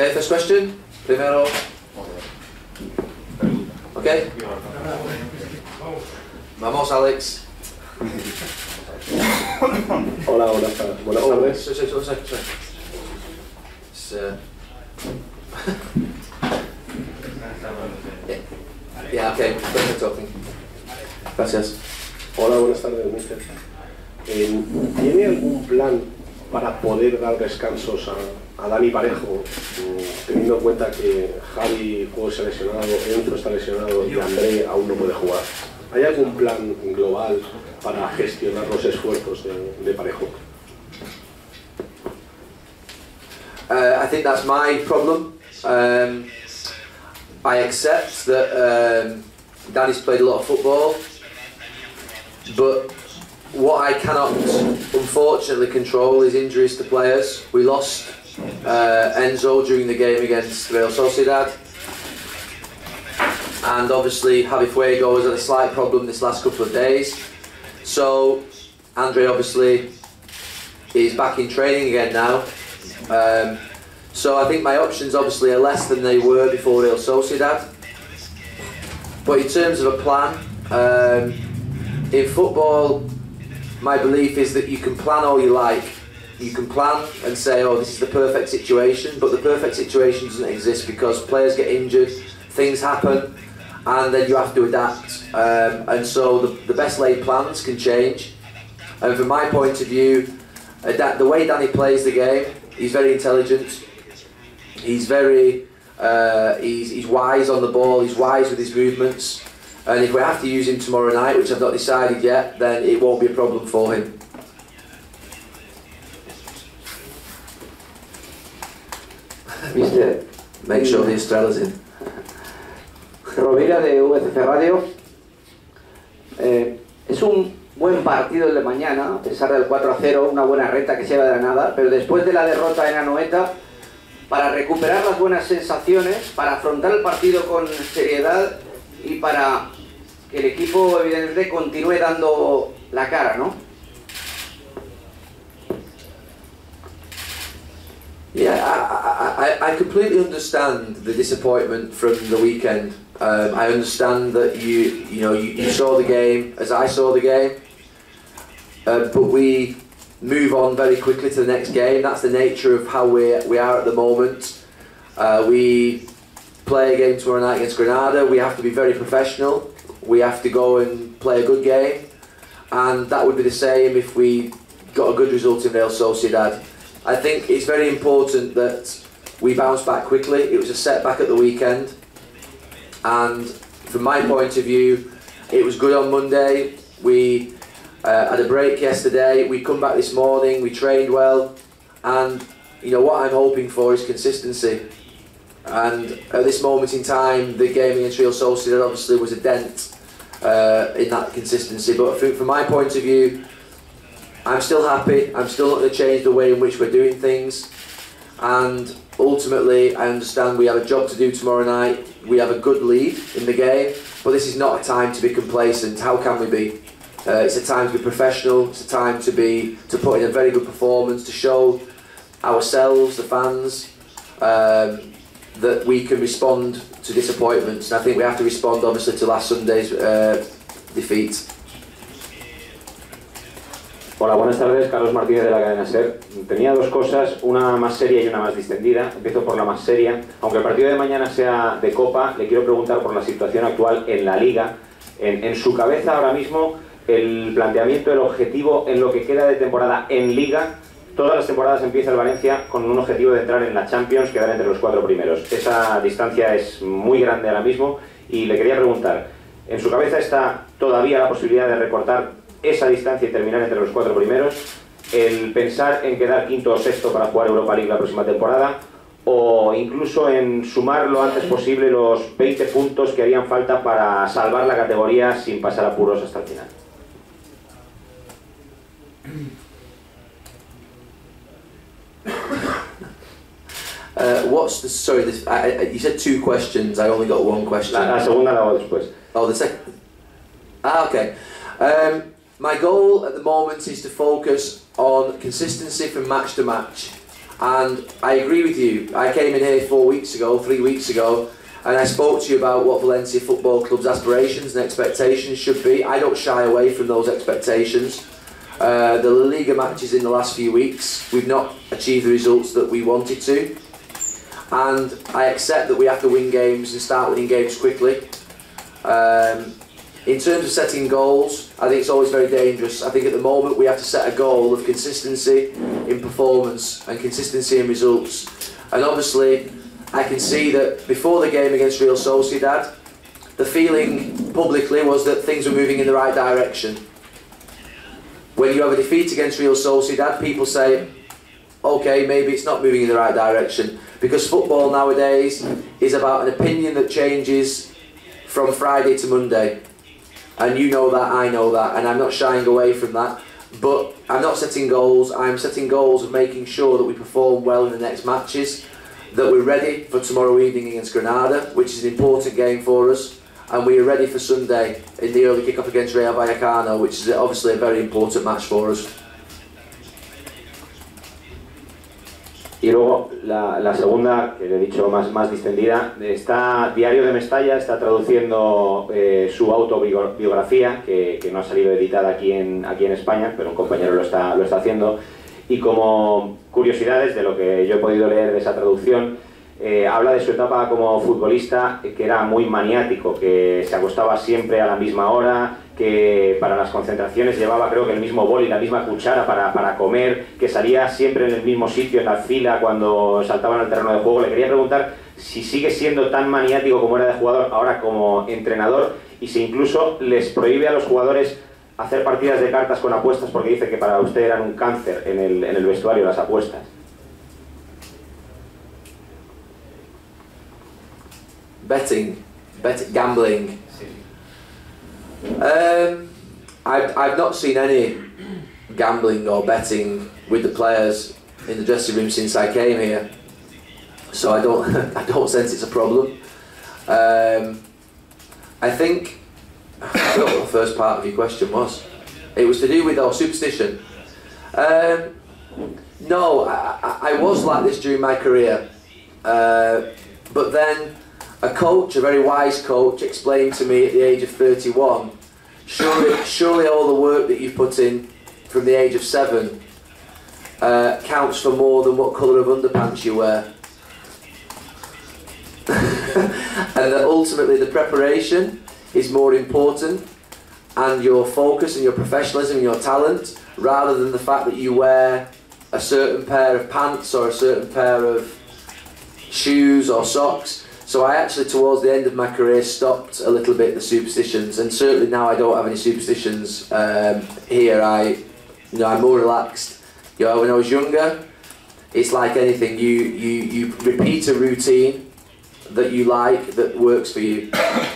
Okay, first question. Primero. Okay. Vamos, Alex. Hola, buenas tardes. Yeah, okay, perfect talking. Gracias. Hola, buenas tardes, mister. ¿Tiene algún plan para poder dar descansos a Dani Parejo, teniendo en cuenta que Javi se ha lesionado, Enzo está lesionado y André aún no puede jugar? ¿Hay algún plan global para gestionar los esfuerzos de Parejo? I think that's my problem. I accept that Danny's played a lot of football, but what I cannot unfortunately control is injuries to players. We lost Enzo during the game against Real Sociedad, and obviously Javi Fuego has had a slight problem this last couple of days. So Andre obviously is back in training again now. So I think my options obviously are less than they were before Real Sociedad. But in terms of a plan, in football, my belief is that you can plan all you like. You can plan and say, oh, this is the perfect situation, but the perfect situation doesn't exist because players get injured, things happen, and then you have to adapt. And so the best laid plans can change. And from my point of view, the way Danny plays the game, he's very intelligent. He's very, he's wise on the ball, he's wise with his movements. And if we have to use him tomorrow night, which I've not decided yet, then it won't be a problem for him. Mister, make sure the Estrella's in. Rovira de VCF Radio. Es un buen partido el de mañana, a pesar del 4-0, una buena reta que se lleva de Granada, pero después de la derrota en Anoeta, para recuperar las buenas sensaciones, para afrontar el partido con seriedad y para que el equipo evidentemente continúe dando la cara, ¿no? Yeah, I completely understand the disappointment from the weekend. I understand that you saw the game as I saw the game, but we move on very quickly to the next game. That's the nature of how we are at the moment. We play a game tomorrow night against Granada. We have to be very professional. We have to go and play a good game, and that would be the same if we got a good result in Real Sociedad. I think it's very important that we bounce back quickly. It was a setback at the weekend, and from my point of view, it was good on Monday. We had a break yesterday. We come back this morning. We trained well, and what I'm hoping for is consistency. And at this moment in time, the game against Real Sociedad obviously was a dent in that consistency. But from my point of view, I'm still happy. I'm still not going to change the way in which we're doing things. And ultimately, I understand we have a job to do tomorrow night. We have a good lead in the game, but this is not a time to be complacent. How can we be? It's a time to be professional. It's a time to put in a very good performance, to show ourselves, the fans, that we can respond to disappointments. And I think we have to respond, obviously, to last Sunday's defeat. Hola, buenas tardes, Carlos Martínez de la cadena SER. Tenía dos cosas, una más seria y una más distendida. Empiezo por la más seria. Aunque el partido de mañana sea de Copa, le quiero preguntar por la situación actual en la Liga. En su cabeza ahora mismo, el planteamiento, el objetivo en lo que queda de temporada en Liga. Todas las temporadas empieza el Valencia con un objetivo de entrar en la Champions, quedar entre los 4 primeros. Esa distancia es muy grande ahora mismo y le quería preguntar, ¿en su cabeza está todavía la posibilidad de recortar esa distancia y terminar entre los 4 primeros? ¿El pensar en quedar quinto o sexto para jugar Europa League la próxima temporada? ¿O incluso en sumar lo antes posible los 20 puntos que harían falta para salvar la categoría sin pasar apuros hasta el final? Sorry, you said 2 questions. I only got 1 question. La segunda la hago después. Oh, the second. Okay. My goal at the moment is to focus on consistency from match to match. And I agree with you. I came in here 3 weeks ago, and I spoke to you about what Valencia Football Club's aspirations and expectations should be. I don't shy away from those expectations. The La Liga matches in the last few weeks, we've not achieved the results that we wanted to. And I accept that we have to win games and start winning games quickly. In terms of setting goals, I think it's always very dangerous. I think at the moment we have to set a goal of consistency in performance and consistency in results. And obviously, I can see that before the game against Real Sociedad, the feeling publicly was that things were moving in the right direction. When you have a defeat against Real Sociedad, people say, okay, maybe it's not moving in the right direction. Because football nowadays is about an opinion that changes from Friday to Monday. And you know that, I know that, and I'm not shying away from that. But I'm not setting goals, I'm setting goals of making sure that we perform well in the next matches, that we're ready for tomorrow evening against Granada, which is an important game for us, and we are ready for Sunday in the early kick-off against Real Vallecano, which is obviously a very important match for us. Y luego la segunda, que le he dicho más distendida, está Diario de Mestalla, está traduciendo su autobiografía, que no ha salido editada aquí en España, pero un compañero lo está haciendo. Y como curiosidades de lo que yo he podido leer de esa traducción, habla de su etapa como futbolista, que era muy maniático, que se acostaba siempre a la misma hora, que para las concentraciones llevaba creo que el mismo bol y la misma cuchara para comer, que salía siempre en el mismo sitio, en la fila, cuando saltaban al terreno de juego. Le quería preguntar si sigue siendo tan maniático como era de jugador ahora como entrenador, y si incluso les prohíbe a los jugadores hacer partidas de cartas con apuestas, porque dice que para usted eran un cáncer en el vestuario las apuestas. Gambling. I've not seen any gambling or betting with the players in the dressing room since I came here, so I don't sense it's a problem. I think I don't know what the first part of your question was. It was to do with our superstition. No, I was like this during my career, but then a coach, a very wise coach, explained to me at the age of 31, surely all the work that you've put in from the age of 7 counts for more than what colour of underpants you wear. And that ultimately the preparation is more important, and your focus and your professionalism and your talent, rather than the fact that you wear a certain pair of pants or a certain pair of shoes or socks. So I actually, towards the end of my career, stopped a little bit the superstitions, and certainly now I don't have any superstitions here. I'm more relaxed. You know, when I was younger, it's like anything. You repeat a routine that you like, that works for you.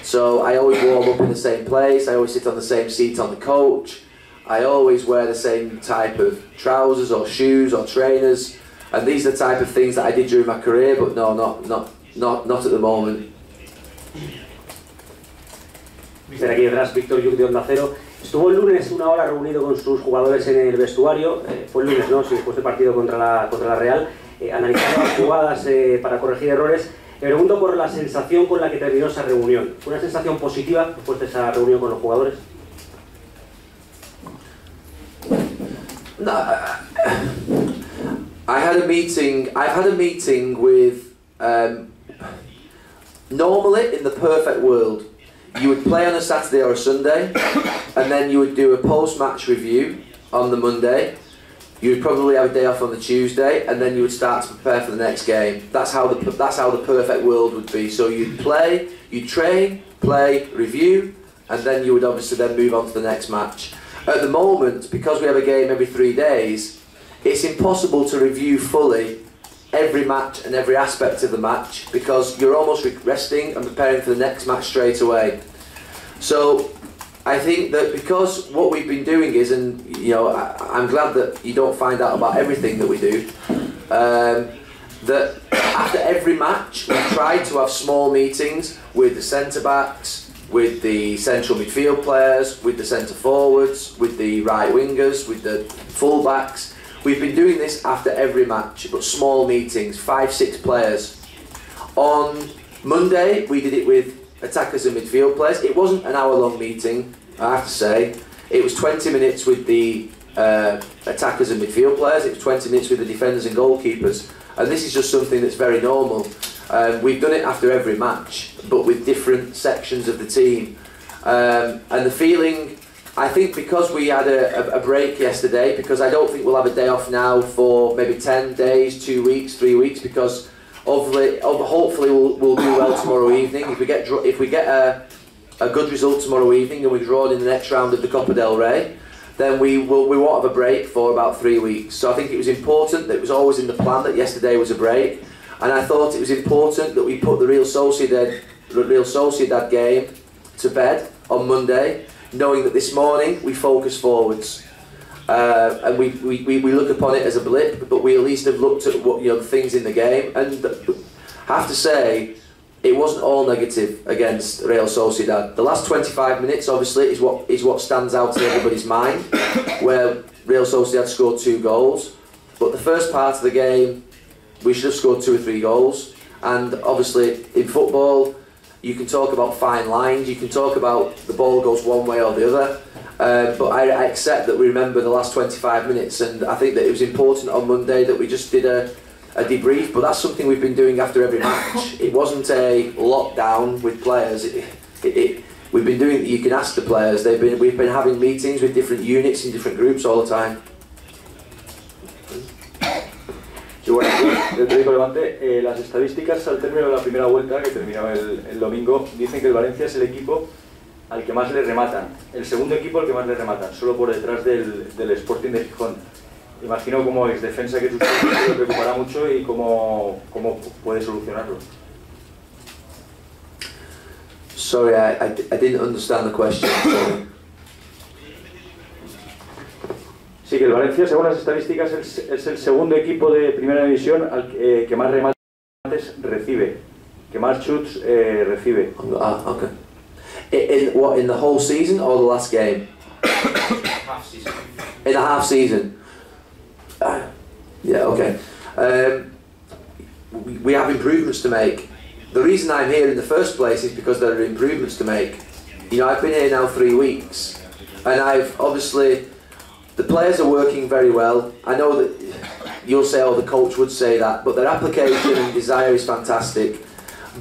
So I always warm up in the same place. I always sit on the same seat on the coach. I always wear the same type of trousers or shoes or trainers, and these are the type of things that I did during my career. But no, not at the moment. Mister, aquí detrás, Víctor Lluc de Onda Cero. Estuvo el lunes una hora reunido con sus jugadores en el vestuario, fue el lunes, ¿no? Sí, después del partido contra la Real, analizando las jugadas para corregir errores. Le pregunto por la sensación con la que terminó esa reunión. ¿Fue una sensación positiva después de esa reunión con los jugadores? No, I've had a meeting with, normally in the perfect world, you would play on a Saturday or a Sunday, and then you would do a post-match review on the Monday. You would probably have a day off on the Tuesday, and then you would start to prepare for the next game. That's how the perfect world would be. So you'd play, you'd train, play, review, and then you would obviously then move on to the next match. At the moment, because we have a game every 3 days, it's impossible to review fully every match and every aspect of the match, because you're almost resting and preparing for the next match straight away. So I think that because what we've been doing is, and you know, I'm glad that you don't find out about everything that we do, that after every match we try to have small meetings with the centre-backs, with the central midfield players, with the centre-forwards, with the right wingers, with the full-backs, we've been doing this after every match, but small meetings, 5-6 players. On Monday, we did it with attackers and midfield players. It wasn't an hour-long meeting, I have to say. It was 20 minutes with the attackers and midfield players. It was 20 minutes with the defenders and goalkeepers. And this is just something that's very normal. We've done it after every match, but with different sections of the team. And the feeling, I think because we had a break yesterday, because I don't think we'll have a day off now for maybe 10 days, 2 weeks, 3 weeks, because hopefully we'll do well tomorrow evening. If we get a good result tomorrow evening and we're drawn in the next round of the Copa del Rey, then we won't have a break for about 3 weeks. So I think it was important, that it was always in the plan that yesterday was a break, and I thought it was important that we put the Real Sociedad game to bed on Monday, knowing that this morning we focus forwards. And we look upon it as a blip, but we at least have looked at what, the things in the game, and I have to say it wasn't all negative against Real Sociedad. The last 25 minutes obviously is what stands out in everybody's mind, where Real Sociedad scored 2 goals, but the first part of the game we should have scored 2 or 3 goals. And obviously in football you can talk about fine lines, you can talk about the ball goes one way or the other. But I accept that we remember the last 25 minutes, and I think that it was important on Monday that we just did a debrief, but that's something we've been doing after every match. It wasn't a lockdown with players. We've been doing, you can ask the players, we've been having meetings with different units in different groups all the time. Sí, bueno, del periódico Levante, las estadísticas al término de la primera vuelta, que terminó el domingo, dicen que el Valencia es el equipo al que más le rematan, el segundo equipo al que más le rematan, solo por detrás del Sporting de Gijón. Imagino como ex defensa que usted le preocupará mucho y cómo puede solucionarlo. Sorry, I didn't understand the question. Sí, que el Valencia, según las estadísticas, es el segundo equipo de primera división al que más remates recibe, que más shoots recibe. Okay. In the whole season or the last game? Half season. In the half season. Yeah, okay. We have improvements to make. The reason I'm here in the first place is because there are improvements to make. I've been here now 3 weeks, and I've obviously, the players are working very well. I know that you'll say, the coach would say that, but their application and desire is fantastic.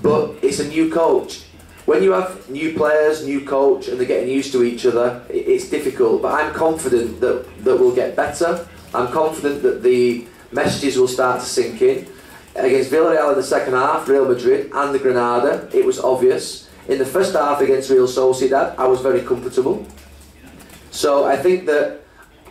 But it's a new coach. When you have new players, new coach, and they're getting used to each other, it's difficult. But I'm confident that we'll get better. I'm confident that the messages will start to sink in. Against Villarreal in the second half, Real Madrid and the Granada, it was obvious. In the first half against Real Sociedad, I was very comfortable. So I think that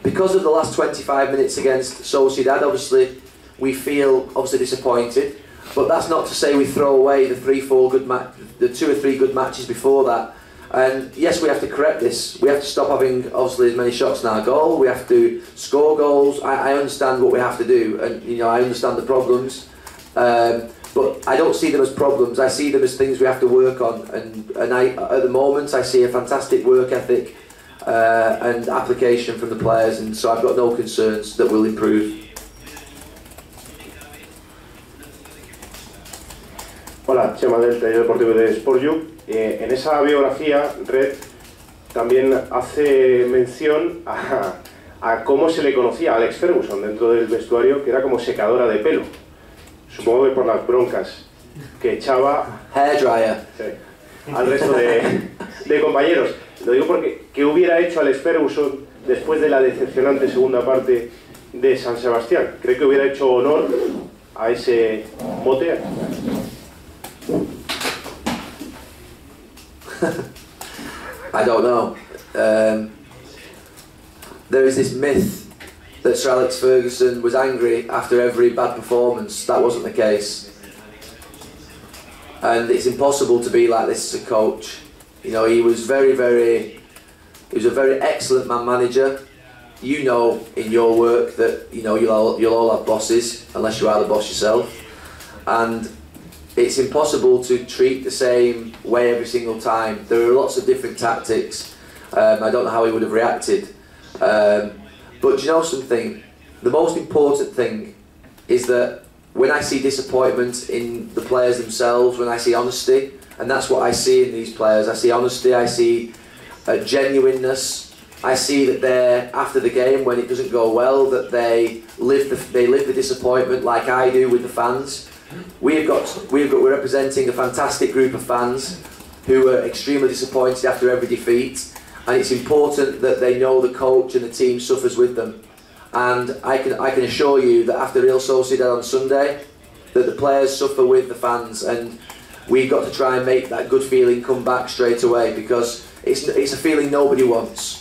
because of the last 25 minutes against Sociedad, obviously we feel disappointed. But that's not to say we throw away the 2 or 3 good matches before that. And yes, we have to correct this. We have to stop having obviously as many shots in our goal. We have to score goals. I understand what we have to do, and I understand the problems. But I don't see them as problems. I see them as things we have to work on. And at the moment, I see a fantastic work ethic and application from the players, and so I've got no concerns that we'll improve. Hola, Chema del taller deportivo de SportU. En esa biografía, Red también hace mención a cómo se le conocía a Alex Ferguson dentro del vestuario, que era como secadora de pelo. Supongo que por las broncas que echaba Hairdryer. Al resto de compañeros. Lo digo porque, ¿qué hubiera hecho Alex Ferguson después de la decepcionante segunda parte de San Sebastián? ¿Cree que hubiera hecho honor a ese mote? I don't know. There is this myth that Sir Alex Ferguson was angry after every bad performance. That wasn't the case. And it's impossible to be like this as a coach. He was a very excellent man manager. You know in your work that you'll all have bosses unless you are the boss yourself. And it's impossible to treat the same way every single time. There are lots of different tactics. I don't know how he would have reacted. But do you know something? the most important thing is that when I see disappointment in the players themselves, when I see honesty, and that's what I see in these players. I see honesty, I see genuineness. I see that they're, after the game, when it doesn't go well, that they live the disappointment like I do with the fans. We're representing a fantastic group of fans who are extremely disappointed after every defeat, and it's important that they know the coach and the team suffers with them. And I can assure you that after Real Sociedad on Sunday, that the players suffer with the fans, and we've got to try and make that good feeling come back straight away, because it's a feeling nobody wants.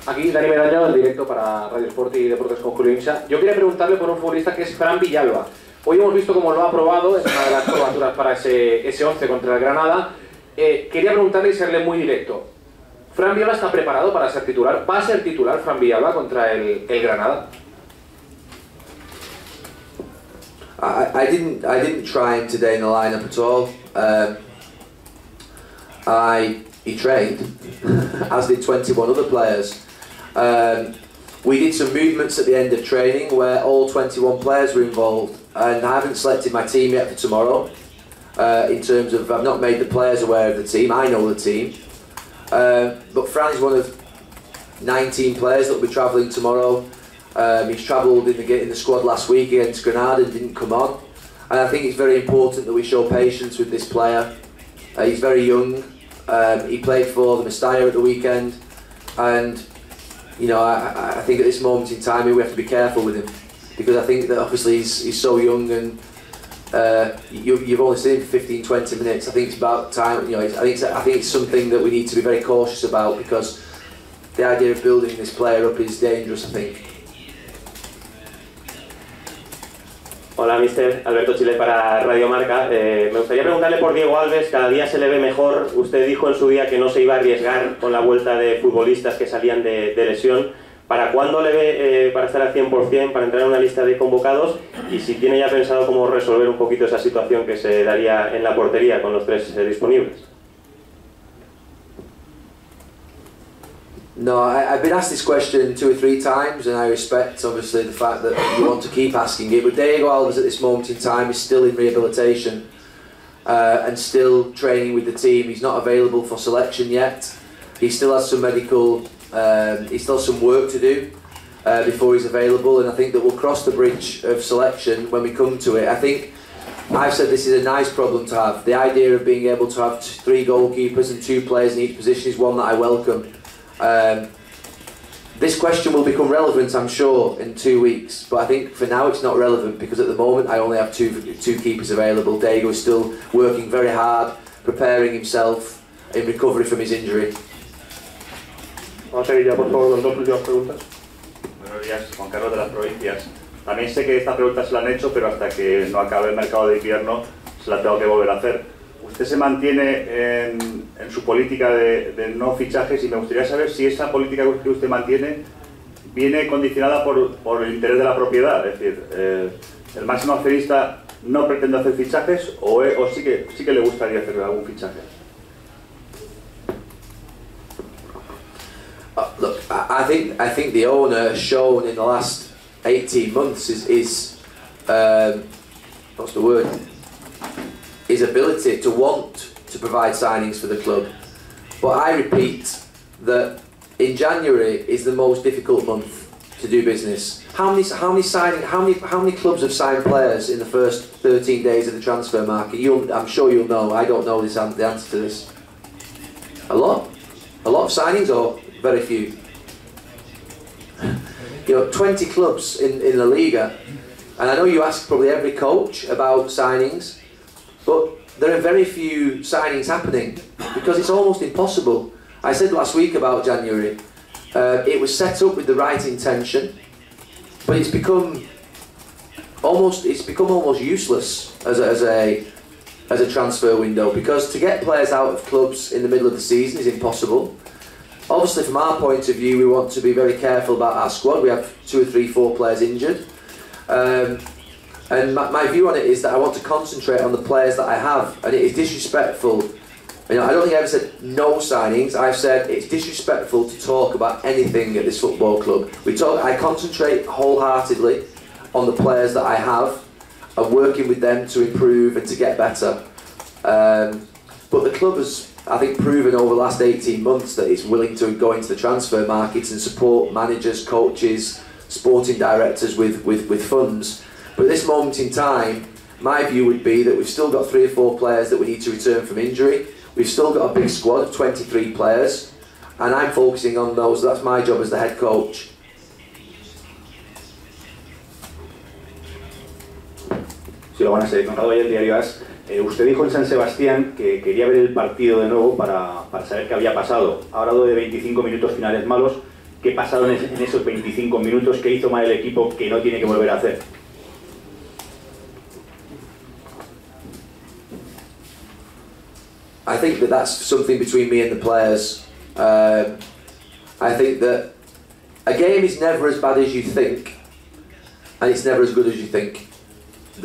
Aquí Dani Medalla, en directo para Radio Sport y Deportes con Julio Insa. Yo quería preguntarle por un futbolista que es Fran Villalba. Hoy hemos visto cómo lo ha probado en una de las probaturas para ese 11 contra el Granada. Quería preguntarle y serle muy directo. ¿Fran Villalba está preparado para ser titular? ¿Va a ser titular Fran Villalba contra el Granada? I didn't try him today in the lineup at all. He trained, as did 21 other players. We did some movements at the end of training where all 21 players were involved, and I haven't selected my team yet for tomorrow. In terms of, I've not made the players aware of the team. I know the team, but Fran is one of 19 players that will be travelling tomorrow. He's travelled in the squad last week against Granada and didn't come on, and I think it's very important that we show patience with this player. He's very young. He played for the Mestalla at the weekend, and you know, I think at this moment in time we have to be careful with him, because I think that obviously he's so young, and you've only seen him for 15-20 minutes. I think it's about time. You know, I think it's something that we need to be very cautious about, because the idea of building this player up is dangerous, I think. Hola, mister. Alberto Chile para Radio Marca. Me gustaría preguntarle por Diego Alves. Cada día se le ve mejor. Usted dijo en su día que no se iba a arriesgar con la vuelta de futbolistas que salían de lesión. ¿Para cuándo le ve para estar al 100%, para entrar en una lista de convocados? Y si tiene ya pensado cómo resolver un poquito esa situación que se daría en la portería con los tres disponibles. No, I've been asked this question 2 or 3 times, and I respect obviously the fact that you want to keep asking it, but Diego Alves at this moment in time is still in rehabilitation and still training with the team. He's not available for selection yet. He still has some medical, he still has some work to do before he's available, and I think that we'll cross the bridge of selection when we come to it. I think I've said this is a nice problem to have. The idea of being able to have 3 goalkeepers and 2 players in each position is one that I welcome. This question will become relevant, I'm sure, in 2 weeks, but I think for now it's not relevant, because at the moment I only have two keepers available. Diego is still working very hard, preparing himself in recovery from his injury. Vamos a seguir ya, por favor, las 2 últimas preguntas. Buenos días, Juan Carlos de las Provincias. También sé que esta pregunta se la han hecho, pero hasta que no acabe el mercado de invierno se la tengo que volver a hacer. Usted se mantiene en su política de no fichajes, y me gustaría saber si esa política que usted mantiene viene condicionada por el interés de la propiedad. Es decir, ¿el máximo accionista no pretende hacer fichajes o sí que le gustaría hacer algún fichaje? Look, I think the owner has shown in the last 18 months is what's the word? His ability to want to provide signings for the club. But I repeat that in January is the most difficult month to do business. How many clubs have signed players in the first 13 days of the transfer market? I'm sure you'll know. I don't know the answer to this. A lot of signings, or very few? You know, 20 clubs in La Liga, and I know you ask probably every coach about signings, but there are very few signings happening because it's almost impossible. I said last week about January, it was set up with the right intention, but it's become almost useless as a transfer window, because to get players out of clubs in the middle of the season is impossible. Obviously, from our point of view, we want to be very careful about our squad. We have 2 or 3, 4 players injured. And my view on it is that I want to concentrate on the players that I have, and it is disrespectful You know, I don't think I ever said no signings. I've said it's disrespectful to talk about anything at this football club. I concentrate wholeheartedly on the players that I have and working with them to improve and to get better. But the club has, I think, proven over the last 18 months that it's willing to go into the transfer markets and support managers, coaches, sporting directors with funds. But at this moment in time, my view would be that we've still got 3 or 4 players that we need to return from injury. We've still got a big squad of 23 players, and I'm focusing on those. That's my job as the head coach. Si lo van a seleccionar hoy el diario AS, usted dijo en San Sebastián que quería ver el partido de nuevo para saber qué había pasado. Ha hablado de 25 minutos finales malos. ¿Qué pasaron en esos 25 minutos? ¿Qué hizo mal el equipo que no tiene que volver a hacer? I think that that's something between me and the players. I think that a game is never as bad as you think, and it's never as good as you think.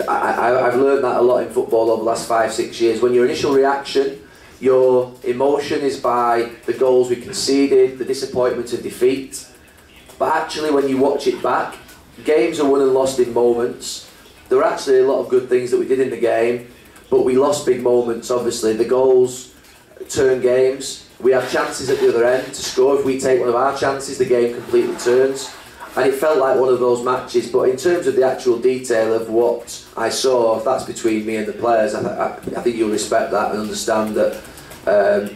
I've learned that a lot in football over the last 5-6 years. When your initial reaction, your emotion is by the goals we conceded, the disappointment of defeat. But actually when you watch it back, games are won and lost in moments. There were actually a lot of good things that we did in the game, but we lost big moments, obviously. The goals turn games. We have chances at the other end to score. If we take one of our chances, the game completely turns. And it felt like one of those matches, but in terms of the actual detail of what I saw, if that's between me and the players, I think you'll respect that and understand that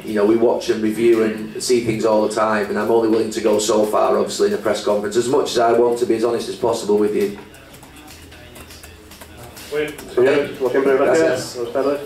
you know, we watch and review and see things all the time, and I'm only willing to go so far, obviously, in a press conference, as much as I want to be as honest as possible with you. Bueno, señores, como siempre, gracias. Buenas tardes.